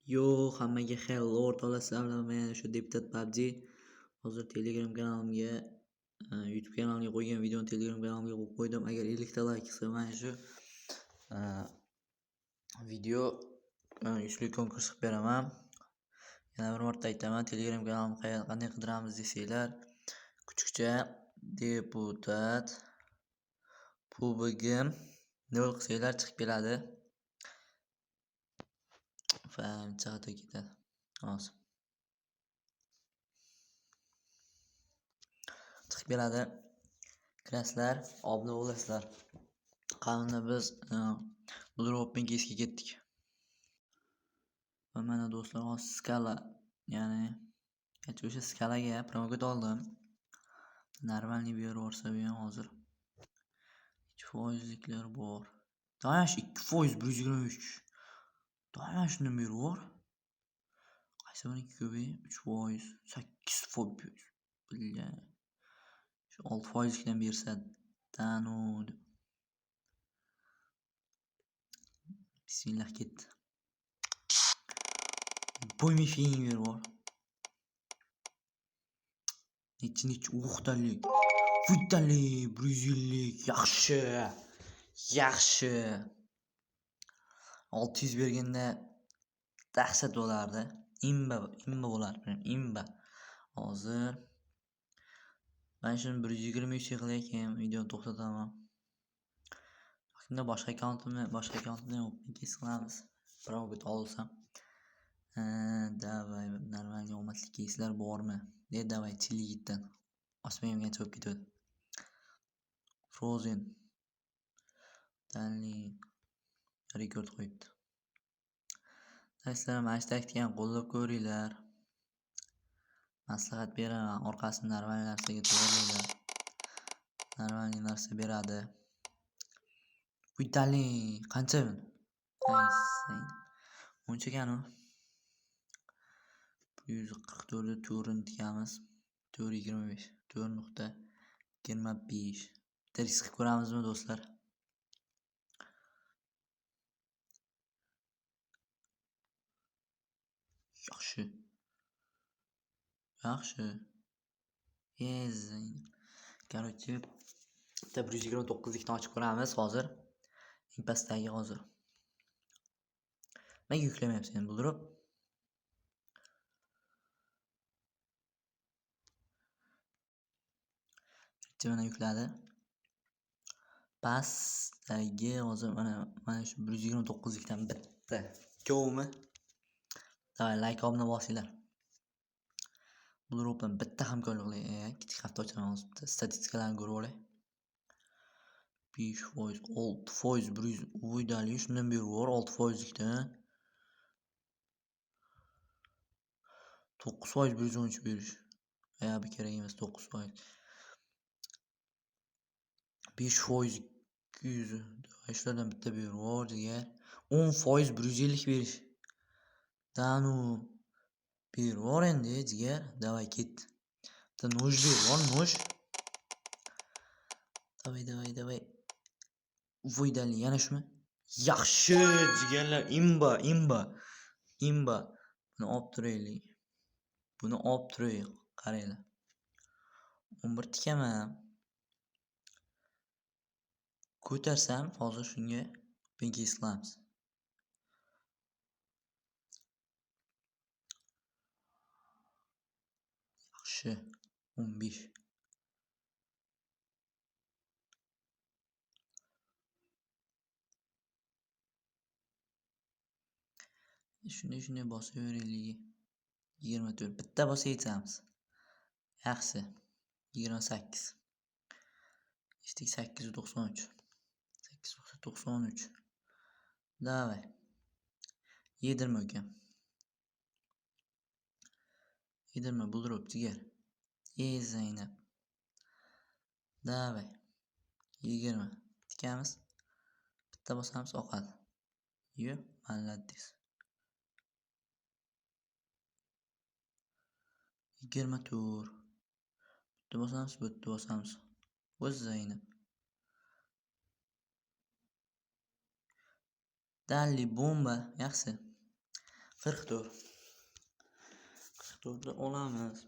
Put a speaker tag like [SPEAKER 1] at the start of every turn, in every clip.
[SPEAKER 1] Yo, hammaga hello o'rtoqlar, men shu deputat PUBG. Hozir Telegram kanalimga, YouTube kanalimga qo'ygan videoni Telegram kanalimga qo'ydim. Agar 50 ta like qilsa, mana shu video 100 lik konkurs qilib beraman. Yana bir marta aytaman, Telegram kanalimni qanday qidiramiz desanglar, kuchukcha deputat pubgim 0 qilsanglar chiqib keladi. Chaqata ketadi. Hozir chiqib keladi. Kirasizlar, obuna bo'lasizlar. Qanunda biz Blue kesga ketdik. Va mana do'stlar, hozir skala, ya'ni o'sha skalaga promokod oldim. Normalniy beraversa bu ham hozir 2%liklar bor. Dayash 2%, 123. Dayash shundan beraver. Qaysi biriniki ko'payib 3%, 8%. Bilgan. Shu 6%likdan bersa tanud. Bismillah ketdi. Bo'ymi fiying beraver. Nechi uxtalik. Vitalik, 150lik. Yaxshi. 600 berganda dahshat bo'lardi. Imba bo'lardi, imba. Hozir men shuni 123 qilayotgan videoni to'xtataman. Shunda boshqa akkauntimni kes qilamiz. Promokod olsam. Davay, normalniy omadli keyslar bormi? Davay, chiligitdan. Osmayamgancha bo'lib ketadi. Frozen. Danli rekord qo'yibdi. Sizlar mana shu taktikani qo'llab ko'ringlar. Maslahat beraman. Orqasini normal narsaga to'g'rilaylar. Normal narsa beradi. Vitali qancha? Uncha kanu. 144 to'rini tikamiz. 4.25, 4.25. Test qilib ko'ramizmi do'stlar? Yaxshi. Короче, bitta 129 likni ochib ko'ramiz hozir. Eng pastdagi hozir. Nega yuklamayapsan endi buldirib? Mana yukladi. Pastdagi hozir mana shu 129 likdan bitta. Ikkovmi? Davay, like obuna bosinglar. Buldiribdan bitta hamkorlik kichik hafta ochaman hozir. Statistikalarni ko'rib olay. 5%, 6%, 100 uydali shundan beraver 6%likdan. 9% 113 berish. Bu kerak emas 9%. 5% 200. Shulardan bitta beraver degan. 10% 150 berish. Danu beraver endi jigar. Davay ketdi. Bitta noj beraver, noj. Davay. Uydali yana shumi? Yaxshi jigarlar, imba. Buni olib turaylik. Qaranglar. 11 tikaman. Ko'tarsam hozir shunga penkis qilamiz. Yaxshi. 15. Shunday bosaveraylik. 24. Bitta bosa yetamiz. Yaxshi. 28. İşte 893. 893. Davay. Yedirme ekan. Yedirme buldirib jigar. Zaynab. Davay. 20. Tikamiz. Bitta bosamiz oqadi. Молодец. 24. Bitta bosamiz. O'z Zaynab. Dalli bomba yaxshi. 44. 44 olamiz.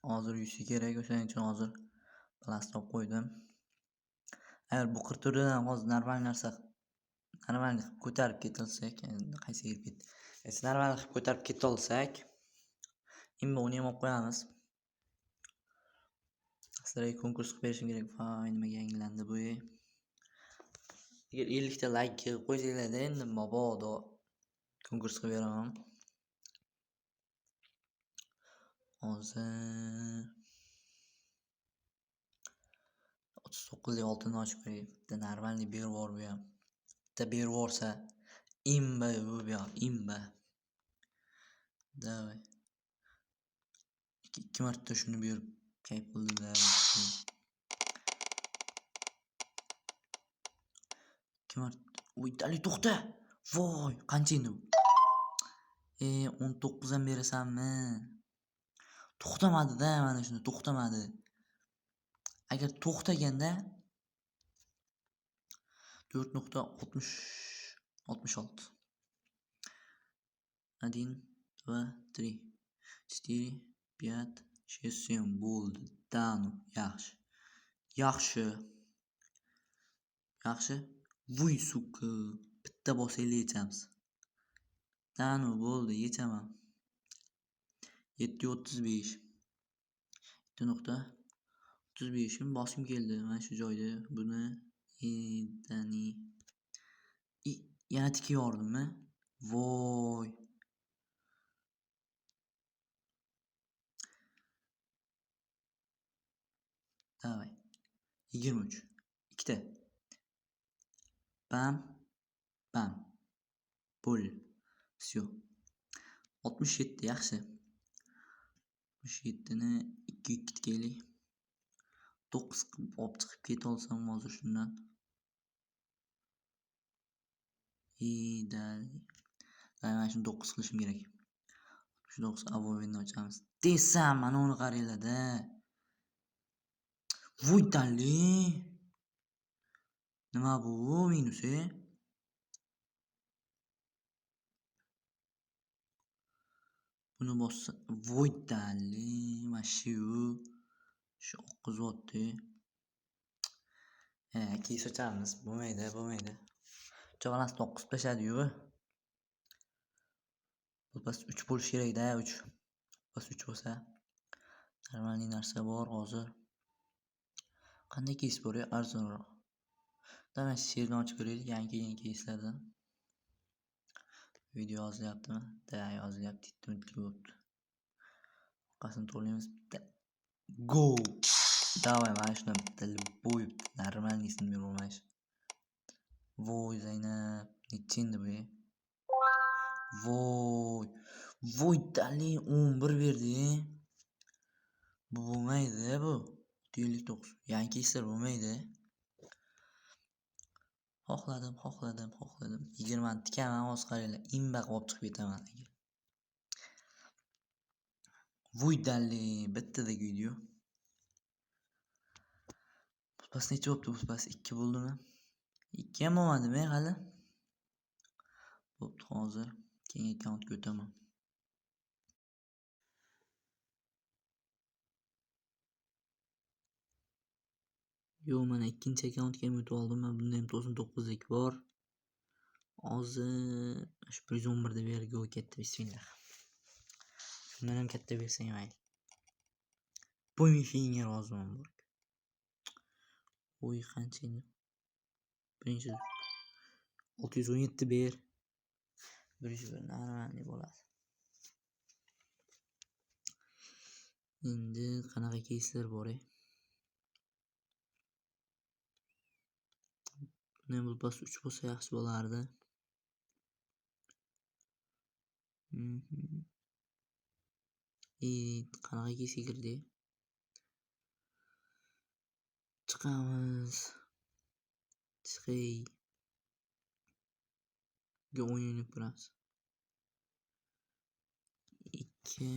[SPEAKER 1] Hozir yuzi kerak, o'shaning uchun hozir plastok qo'ydim. Agar bu 44 dan hozir normal narsa normal qilib ko'tarib ketilsak, qaysi yerga ketdi? Normal qilib ko'tarib ketolsak, endi uni ham olib qo'yamiz. Sizlarga konkurs qilib berishim kerak. Voy, nimaga yangilandi bu? Agar 50 ta like qo'ysanglar-da, endi mabodo konkurs qilib beraman. Hozir 39 oltini ochib qo'yay. Bitta normalniy berib bor bu ham. Bitta berib borsa imba bu yoq, imba. Davay. Ikki marta shuni berib kayf qildim-da. Ikki marta. Voy, dali to'xta. Voy, qancha endi bu? 19 ham berasanmi? To'xtamadi-da, mana shuni to'xtamadi. Agar to'xtaganda 4.66. 1 2 3 4 5 6 7 bo'ldi. Danu, yaxshi. Yaxshi. Vuy suka. Bitta bosaylik yechamiz. Danu bo'ldi, yechaman. 7.35. 7.35 im bosim keldi. Mana shu joyda buni yana tikib yordimmi? Voy. Davay. 23. Ikkita. Bam. Pul. Всё. 67 yaxshi. 67 ni 2 tikaylik. 9 qilib olib chiqib keta olsam hozir shundan. Mana shuni 9 qilishim kerak. Shu 9 avoyni ochamiz. Desam, mana uni qaranglar-da. Voy dali. Nima bu minus Buni bossa, voy dali, mashu. Shu oqqizyapti. Keyin sochamiz. Bo'lmaydi. Cho'g'anas 9 pashadi-yu. Bu pas 3 bo'lish kerak-da, 3. Pas 3 bo'lsa. Normalniy narsa bor hozir. Qanday keys bor arzonroq? Mana sherdan ochib ko'raylik, yangi keyslardan. Video yozyaptimi? Yozyapti. Bo'pti. Qasam to'laymiz bitta. Go! Davay, mana shuni bitta bo'y normalniysini berolmaysiz. Voy Zaynab, necha endi bu? Voy dali 11 berdi. Bu bo'lmaydi bu. 59. Yangi keyslar bo'lmaydi. Xohladim. 20 tikaman, hozir qaranglar. Imba qilib chiqib ketaman. Voy dali, bittada video. Pas necha bo'libdi? Bu pas 2 bo'ldimi? 2 ham bo'lmadimi hali? Bo'pti, hozir keyingi akkauntga o'taman. Yo, mana ikkinchi akkauntga ham o'tib oldim. Bunda ham 99lik bor. Hozir 111 da bergo ketdi, bismillah. Shundan ham katta bersang mayli. Bo'ymishinga roziman bor. Voy, qancha endi? Birinchi 617 ber. Birinchi bir normalniy bo'ladi. Endi qanaqa keyslar bor? Buni bu pas 3 bo'lsa yaxshi bo'lardi. Qanaqa keysga kirdi? Chiqamiz. Chiqay. O'yinib ko'ramiz. 2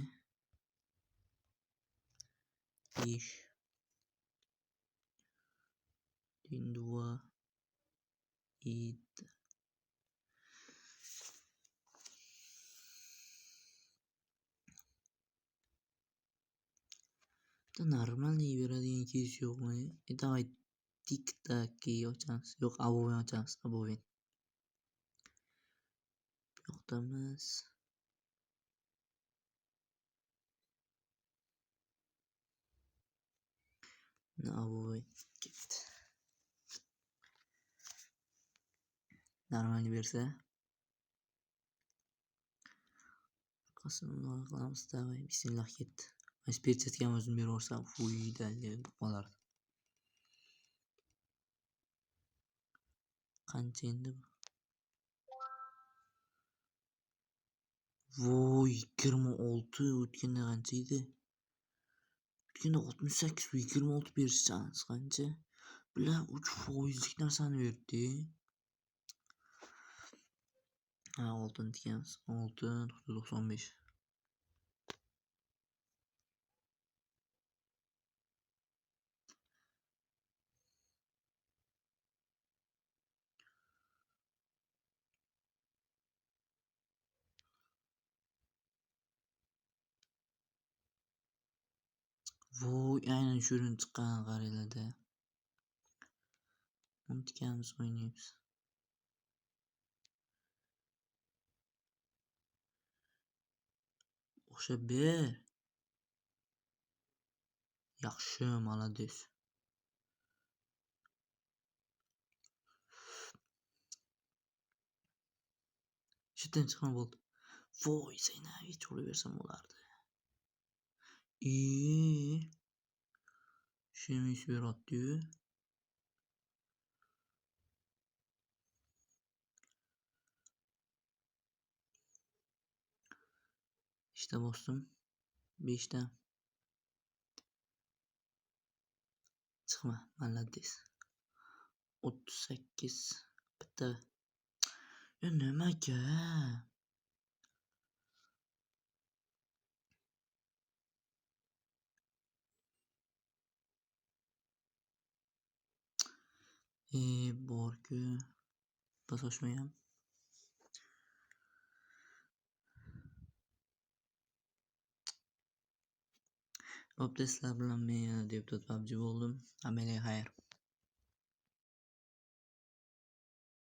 [SPEAKER 1] 5 2 7 Da normalniy beradigan kes yo'qmi? Давай tik-taki ochamiz. Yo'q, Aboven ochamiz. Aboven. Bu yoqdamiz. Aboven ketdi. Normalniy bersa qasam qilamiz. Давай, bismillah ketdi. Mana perchatgan o'zim beraversam, uyda qolardi. Qancha endi bu? Voy, 26 o'tganda qancha edi? O'tganda 68, 26 berish chans qancha? Bular 3% narsani berdi. Ha, oltin tikamiz. Oltin 95. Voy, aynan shurin chiqqan qaranglarda. Uni tikamiz, o'ynaymiz. O'xshab ber. Yaxshi, молодец. Shitdan chiqma bo'ldi. Voy, Zaynavich uraversam bo'lardi. Shemish beryapti-yu. İşte bosdim. 5 ta. Chiqma, молодец. 38 bitta. Ya nimaga? Bor-ku. Pasoshmayam. Obda sizlar bilan men yana deputat PUBG bo'ldim. Amaliy xayr.